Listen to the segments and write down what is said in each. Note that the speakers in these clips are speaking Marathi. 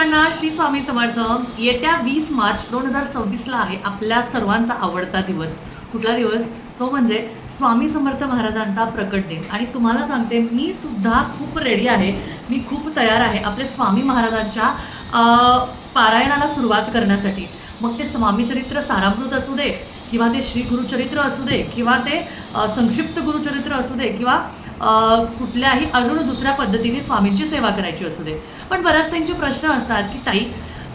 सर्वांना श्री स्वामी समर्थ. येत्या 20 मार्च 2026ला आहे आपल्या सर्वांचा आवडता दिवस. कुठला दिवस? तो म्हणजे स्वामी समर्थ महाराजांचा प्रकट दिन. आणि तुम्हाला सांगते, मी सुद्धा खूप रेडी आहे, मी खूप तयार आहे आपले स्वामी महाराजांच्या पारायणाला सुरुवात करण्यासाठी. मग ते स्वामी चरित्र सारामृत असू दे, किंवा ते श्री गुरुचरित्र असू दे, किंवा ते संक्षिप्त गुरुचरित्र असू दे, किंवा कुठल्याही अजून दुसऱ्या पद्धतीने स्वामींची सेवा करायची असू दे. पण बऱ्याच त्यांचे प्रश्न असतात की ताई,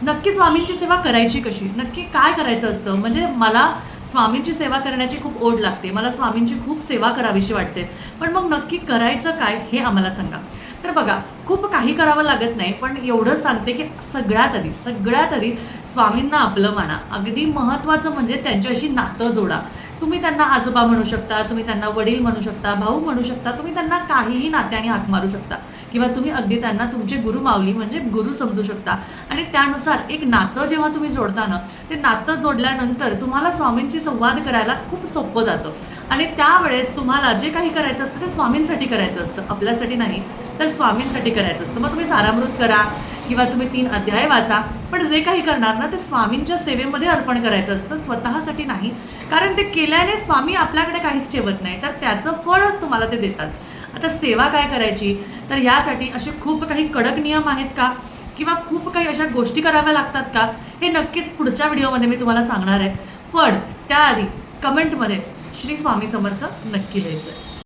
नक्की स्वामींची सेवा करायची कशी, नक्की काय करायचं असतं. म्हणजे मला स्वामींची सेवा करण्याची खूप ओढ लागते, मला स्वामींची खूप सेवा करावीशी वाटते, पण मग नक्की करायचं काय हे आम्हाला सांगा. तर बघा, खूप काही करावं लागत नाही, पण एवढंच सांगते की सगळ्यात आधी स्वामींना आपलं माना. अगदी महत्त्वाचं म्हणजे त्यांच्याशी नातं जोडा. तुम्ही त्यांना आजोबा म्हणू शकता, तुम्ही त्यांना वडील म्हणू शकता, भाऊ म्हणू शकता, तुम्ही त्यांना काहीही नात्याने हाक मारू शकता, किंवा तुम्ही अगदी त्यांना तुमचे गुरु माऊली म्हणजे गुरु समजू शकता. आणि त्यानुसार एक नातं जेव्हा तुम्ही जोडता ना, ते नातं जोडल्यानंतर तुम्हाला स्वामींशी संवाद करायला खूप सोपं जातं. आणि त्यावेळेस तुम्हाला जे काही करायचं असतं ते स्वामींसाठी करायचं असतं, आपल्यासाठी नाही तर स्वामींसाठी करायचं असतं. मग तुम्ही सारामृत करा किंवा तुम्ही 3 अध्याय वाचा, पण जे काही करणार ना ते स्वामींच्या सेवेमध्ये अर्पण करायचं असतं, स्वतःसाठी नाही. कारण ते केल्याने स्वामी आपल्याकडे काहीच ठेवत नाही, तर त्याचं फळच तुम्हाला ते देतात. आता सेवा काय करायची, तर यासाठी असे खूप काही कडक नियम आहेत का, किंवा खूप काही अशा गोष्टी कराव्या लागतात का, हे नक्कीच पुढच्या व्हिडिओमध्ये मी तुम्हाला सांगणार आहे. पण त्याआधी कमेंटमध्ये श्री स्वामी समर्थ नक्की लिहायचं.